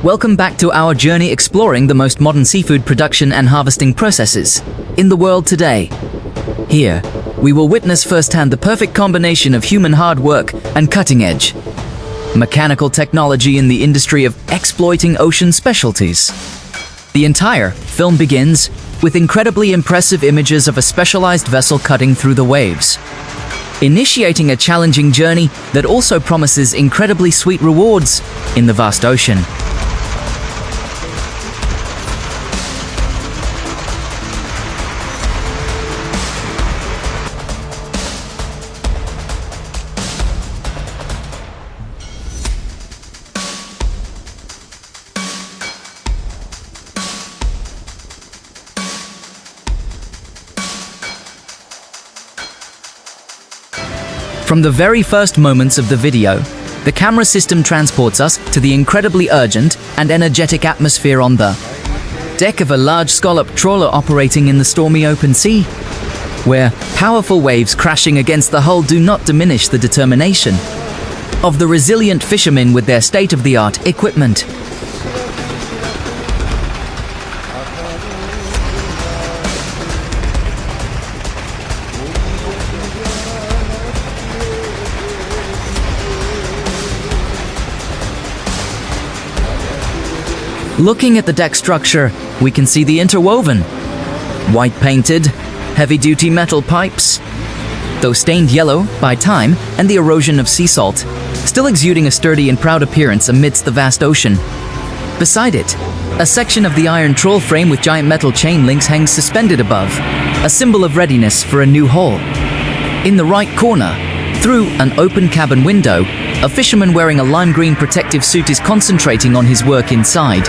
Welcome back to our journey exploring the most modern seafood production and harvesting processes in the world today. Here, we will witness firsthand the perfect combination of human hard work and cutting-edge mechanical technology in the industry of exploiting ocean specialties. The entire film begins with incredibly impressive images of a specialized vessel cutting through the waves, initiating a challenging journey that also promises incredibly sweet rewards in the vast ocean. From the very first moments of the video, the camera system transports us to the incredibly urgent and energetic atmosphere on the deck of a large scallop trawler operating in the stormy open sea, where powerful waves crashing against the hull do not diminish the determination of the resilient fishermen with their state-of-the-art equipment. Looking at the deck structure, we can see the interwoven, white-painted, heavy-duty metal pipes, though stained yellow by time and the erosion of sea salt, still exuding a sturdy and proud appearance amidst the vast ocean. Beside it, a section of the iron trawl frame with giant metal chain links hangs suspended above, a symbol of readiness for a new haul. In the right corner, through an open cabin window, a fisherman wearing a lime green protective suit is concentrating on his work inside.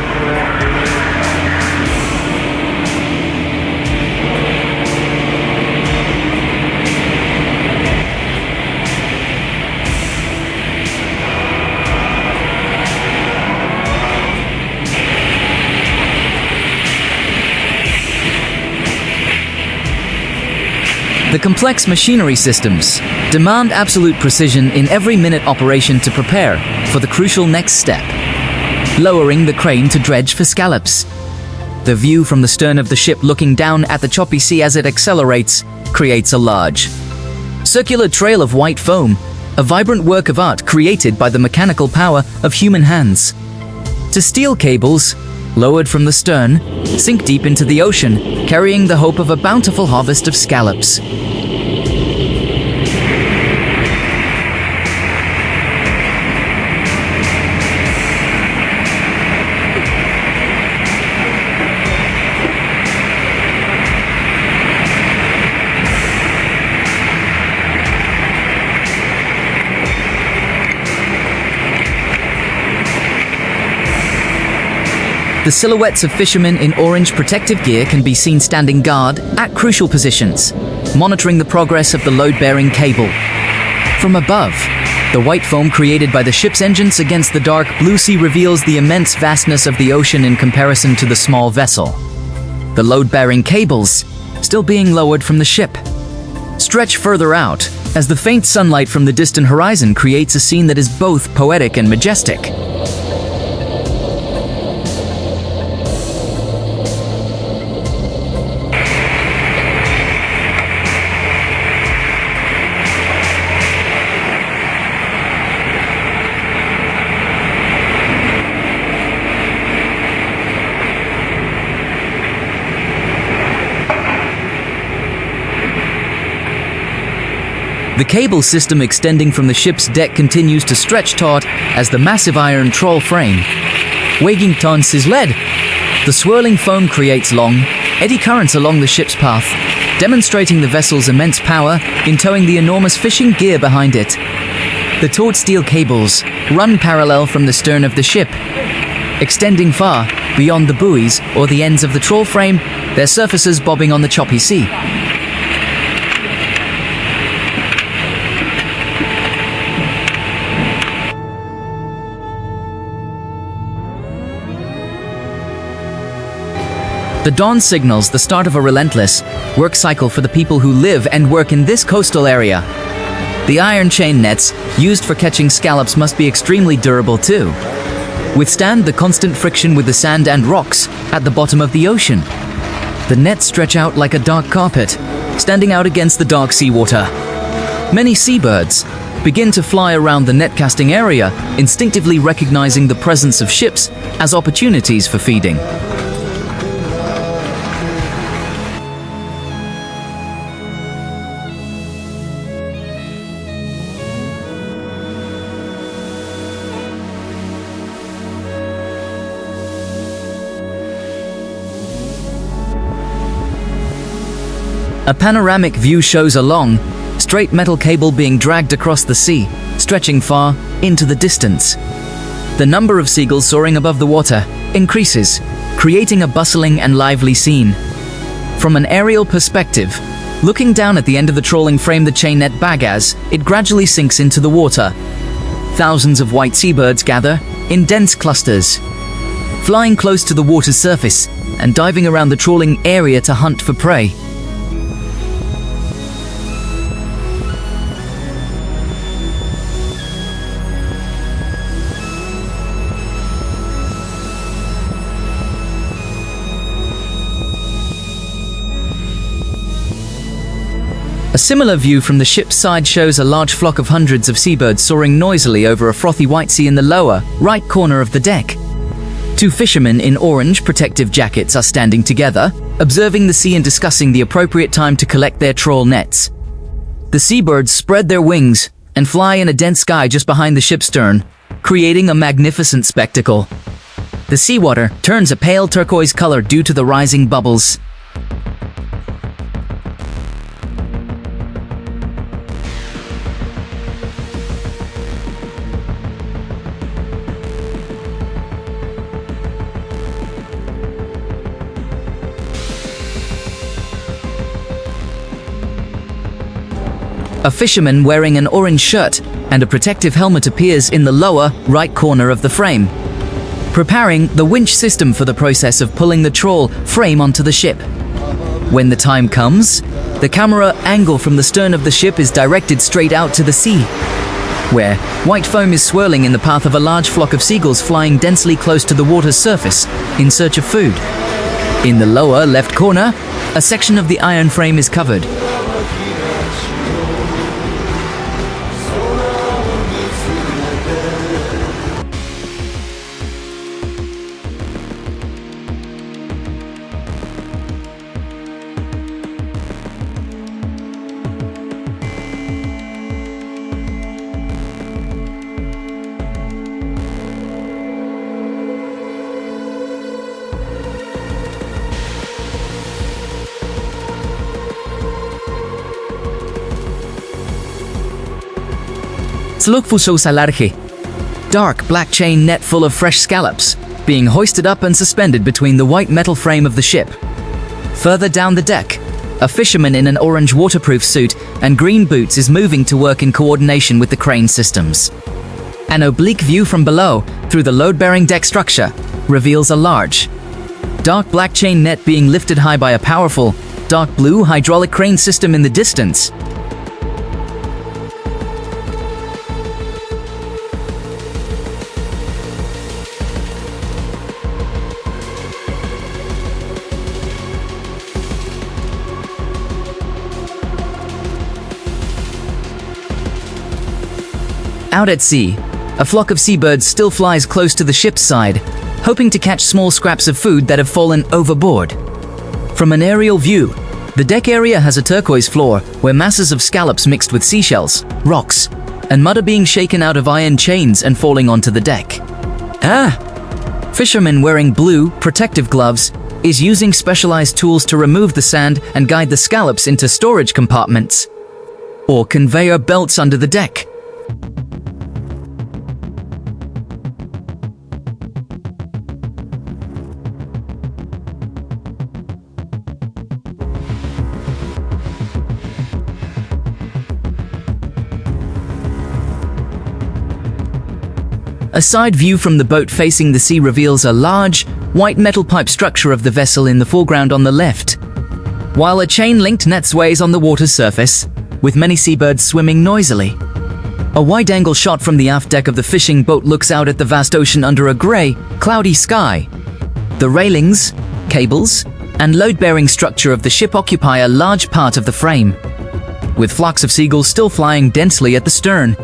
The complex machinery systems demand absolute precision in every minute operation to prepare for the crucial next step, lowering the crane to dredge for scallops. The view from the stern of the ship looking down at the choppy sea as it accelerates creates a large, circular trail of white foam, a vibrant work of art created by the mechanical power of human hands. To steel cables, lowered from the stern, sink deep into the ocean, carrying the hope of a bountiful harvest of scallops. The silhouettes of fishermen in orange protective gear can be seen standing guard at crucial positions, monitoring the progress of the load-bearing cable. From above, the white foam created by the ship's engines against the dark blue sea reveals the immense vastness of the ocean in comparison to the small vessel. The load-bearing cables, still being lowered from the ship, stretch further out as the faint sunlight from the distant horizon creates a scene that is both poetic and majestic. The cable system extending from the ship's deck continues to stretch taut as the massive iron trawl frame, weighing tons, is led. The swirling foam creates long, eddy currents along the ship's path, demonstrating the vessel's immense power in towing the enormous fishing gear behind it. The taut steel cables run parallel from the stern of the ship, extending far beyond the buoys or the ends of the trawl frame, their surfaces bobbing on the choppy sea. The dawn signals the start of a relentless work cycle for the people who live and work in this coastal area. The iron chain nets used for catching scallops must be extremely durable too. withstand the constant friction with the sand and rocks at the bottom of the ocean. The nets stretch out like a dark carpet, standing out against the dark seawater. Many seabirds begin to fly around the net casting area, instinctively recognizing the presence of ships as opportunities for feeding. A panoramic view shows a long, straight metal cable being dragged across the sea, stretching far into the distance. The number of seagulls soaring above the water increases, creating a bustling and lively scene. From an aerial perspective, looking down at the end of the trawling frame the chain net bag as it gradually sinks into the water. Thousands of white seabirds gather in dense clusters, flying close to the water's surface and diving around the trawling area to hunt for prey. A similar view from the ship's side shows a large flock of hundreds of seabirds soaring noisily over a frothy white sea in the lower, right corner of the deck. Two fishermen in orange protective jackets are standing together, observing the sea and discussing the appropriate time to collect their trawl nets. The seabirds spread their wings and fly in a dense sky just behind the ship's stern, creating a magnificent spectacle. The seawater turns a pale turquoise color due to the rising bubbles. A fisherman wearing an orange shirt and a protective helmet appears in the lower right corner of the frame, preparing the winch system for the process of pulling the trawl frame onto the ship. When the time comes, the camera angle from the stern of the ship is directed straight out to the sea, where white foam is swirling in the path of a large flock of seagulls flying densely close to the water's surface in search of food. In the lower left corner, a section of the iron frame is covered. Dark black chain net full of fresh scallops, being hoisted up and suspended between the white metal frame of the ship. Further down the deck, a fisherman in an orange waterproof suit and green boots is moving to work in coordination with the crane systems. An oblique view from below, through the load-bearing deck structure, reveals a large, dark black chain net being lifted high by a powerful, dark blue hydraulic crane system in the distance. Out at sea, a flock of seabirds still flies close to the ship's side, hoping to catch small scraps of food that have fallen overboard. From an aerial view, the deck area has a turquoise floor where masses of scallops mixed with seashells, rocks, and mud are being shaken out of iron chains and falling onto the deck. Fisherman wearing blue, protective gloves is using specialized tools to remove the sand and guide the scallops into storage compartments or conveyor belts under the deck. A side view from the boat facing the sea reveals a large, white metal pipe structure of the vessel in the foreground on the left, while a chain-linked net sways on the water's surface, with many seabirds swimming noisily. A wide-angle shot from the aft deck of the fishing boat looks out at the vast ocean under a grey, cloudy sky. The railings, cables, and load-bearing structure of the ship occupy a large part of the frame, with flocks of seagulls still flying densely at the stern.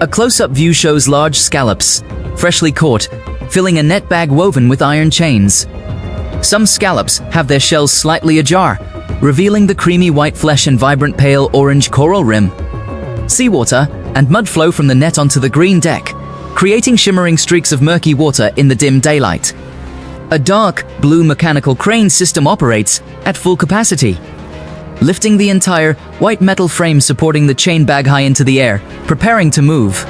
A close-up view shows large scallops, freshly caught, filling a net bag woven with iron chains. Some scallops have their shells slightly ajar, revealing the creamy white flesh and vibrant pale orange coral rim. Seawater and mud flow from the net onto the green deck, creating shimmering streaks of murky water in the dim daylight. A dark blue mechanical crane system operates at full capacity, lifting the entire white metal frame supporting the chain bag high into the air, preparing to move.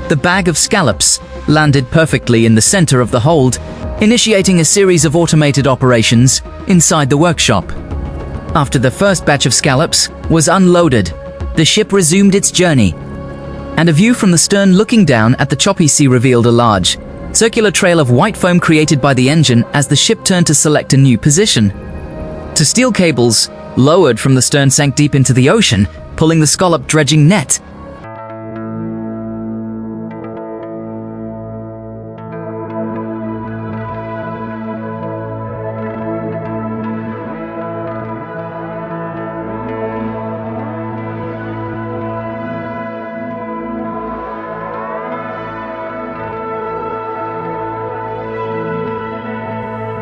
The bag of scallops landed perfectly in the center of the hold, initiating a series of automated operations inside the workshop. After the first batch of scallops was unloaded, the ship resumed its journey, and a view from the stern looking down at the choppy sea revealed a large, circular trail of white foam created by the engine as the ship turned to select a new position. Two steel cables, lowered from the stern, sank deep into the ocean, pulling the scallop dredging net.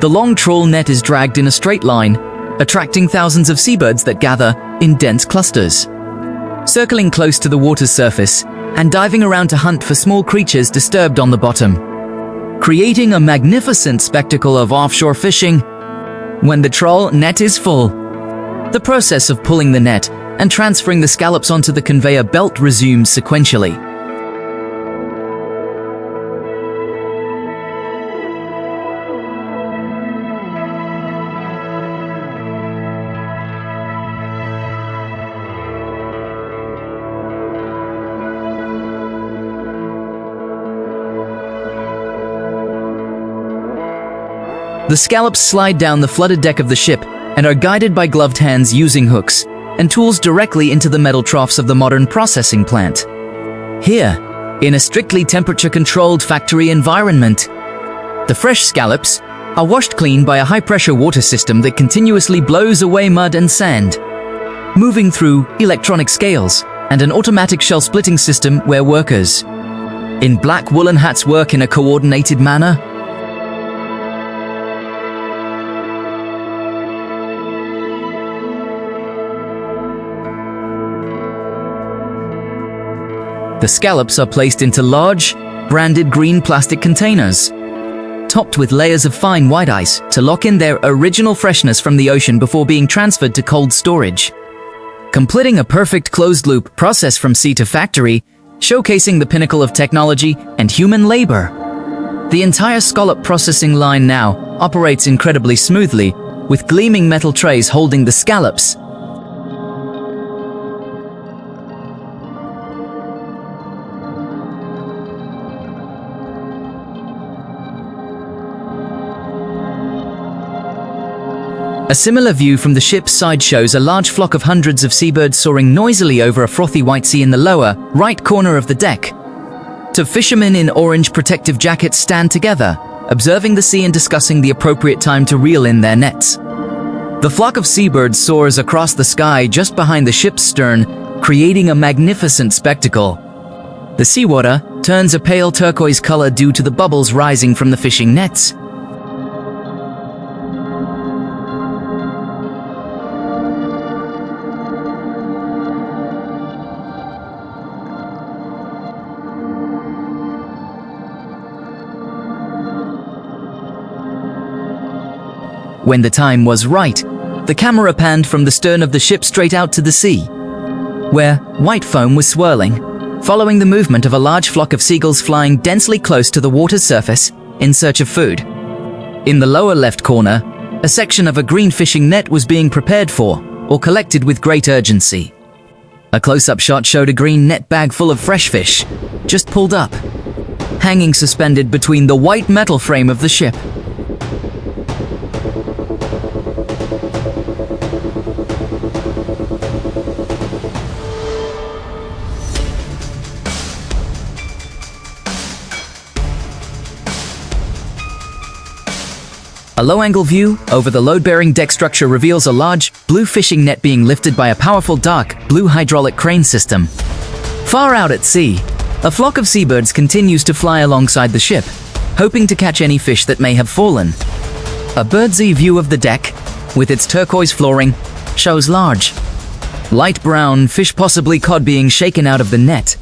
The long trawl net is dragged in a straight line, attracting thousands of seabirds that gather in dense clusters, circling close to the water's surface and diving around to hunt for small creatures disturbed on the bottom, creating a magnificent spectacle of offshore fishing. When the trawl net is full, the process of pulling the net and transferring the scallops onto the conveyor belt resumes sequentially. The scallops slide down the flooded deck of the ship and are guided by gloved hands using hooks and tools directly into the metal troughs of the modern processing plant. Here, in a strictly temperature-controlled factory environment, the fresh scallops are washed clean by a high-pressure water system that continuously blows away mud and sand, moving through electronic scales and an automatic shell-splitting system where workers in black woolen hats work in a coordinated manner. The scallops are placed into large, branded green plastic containers, topped with layers of fine white ice to lock in their original freshness from the ocean before being transferred to cold storage, completing a perfect closed-loop process from sea to factory, showcasing the pinnacle of technology and human labor. The entire scallop processing line now operates incredibly smoothly, with gleaming metal trays holding the scallops. A similar view from the ship's side shows a large flock of hundreds of seabirds soaring noisily over a frothy white sea in the lower, right corner of the deck. Two fishermen in orange protective jackets stand together, observing the sea and discussing the appropriate time to reel in their nets. The flock of seabirds soars across the sky just behind the ship's stern, creating a magnificent spectacle. The seawater turns a pale turquoise color due to the bubbles rising from the fishing nets. When the time was right, the camera panned from the stern of the ship straight out to the sea, where white foam was swirling, following the movement of a large flock of seagulls flying densely close to the water's surface in search of food. In the lower left corner, a section of a green fishing net was being prepared for, or collected with great urgency. A close-up shot showed a green net bag full of fresh fish, just pulled up, hanging suspended between the white metal frame of the ship. A low-angle view over the load-bearing deck structure reveals a large, blue fishing net being lifted by a powerful dark, blue hydraulic crane system. Far out at sea, a flock of seabirds continues to fly alongside the ship, hoping to catch any fish that may have fallen. A bird's-eye view of the deck, with its turquoise flooring, shows large, light brown fish, possibly cod, being shaken out of the net.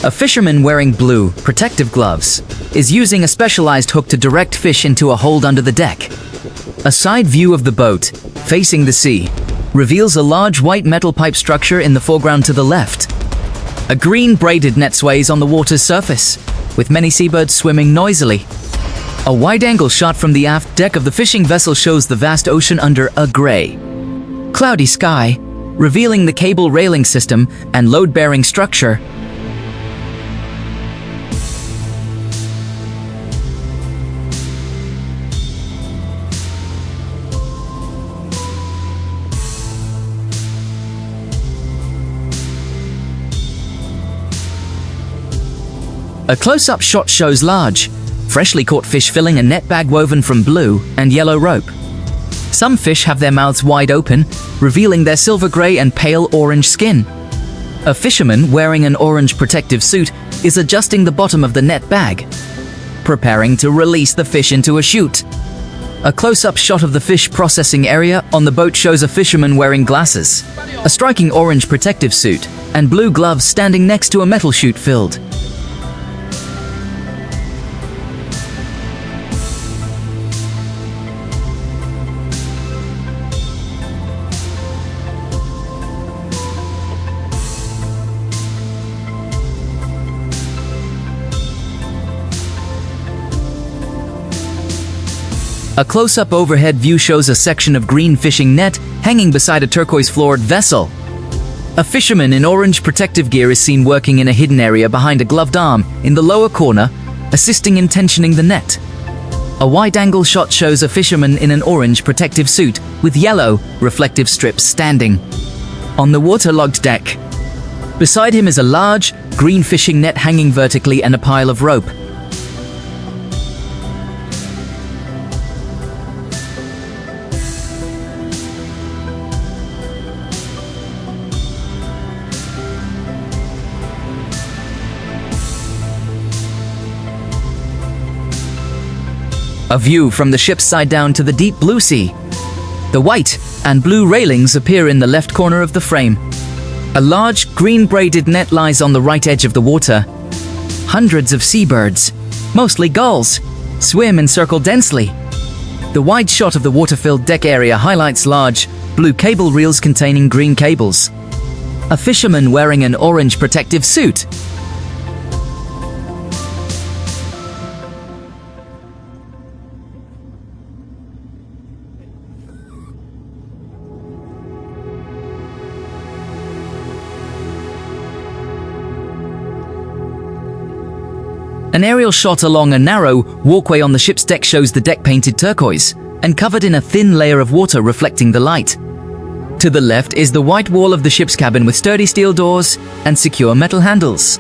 A fisherman wearing blue, protective gloves is using a specialized hook to direct fish into a hold under the deck. A side view of the boat, facing the sea, reveals a large white metal pipe structure in the foreground to the left. A green braided net sways on the water's surface, with many seabirds swimming noisily. A wide-angle shot from the aft deck of the fishing vessel shows the vast ocean under a gray, cloudy sky, revealing the cable railing system and load-bearing structure. A close-up shot shows large, freshly caught fish filling a net bag woven from blue and yellow rope. Some fish have their mouths wide open, revealing their silver gray and pale orange skin. A fisherman wearing an orange protective suit is adjusting the bottom of the net bag, preparing to release the fish into a chute. A close-up shot of the fish processing area on the boat shows a fisherman wearing glasses, a striking orange protective suit, and blue gloves standing next to a metal chute filled. A close-up overhead view shows a section of green fishing net hanging beside a turquoise-floored vessel. A fisherman in orange protective gear is seen working in a hidden area behind a gloved arm in the lower corner, assisting in tensioning the net. A wide-angle shot shows a fisherman in an orange protective suit with yellow, reflective strips standing on the waterlogged deck. Beside him is a large, green fishing net hanging vertically and a pile of rope. A view from the ship's side down to the deep blue sea. The white and blue railings appear in the left corner of the frame. A large green braided net lies on the right edge of the water. Hundreds of seabirds, mostly gulls, swim and circle densely. The wide shot of the water-filled deck area highlights large, blue cable reels containing green cables. A fisherman wearing an orange protective suit. An aerial shot along a narrow walkway on the ship's deck shows the deck painted turquoise and covered in a thin layer of water reflecting the light. To the left is the white wall of the ship's cabin with sturdy steel doors and secure metal handles.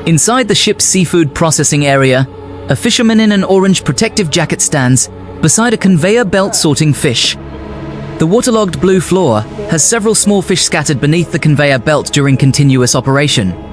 Inside the ship's seafood processing area, a fisherman in an orange protective jacket stands beside a conveyor belt sorting fish. The waterlogged blue floor has several small fish scattered beneath the conveyor belt during continuous operation.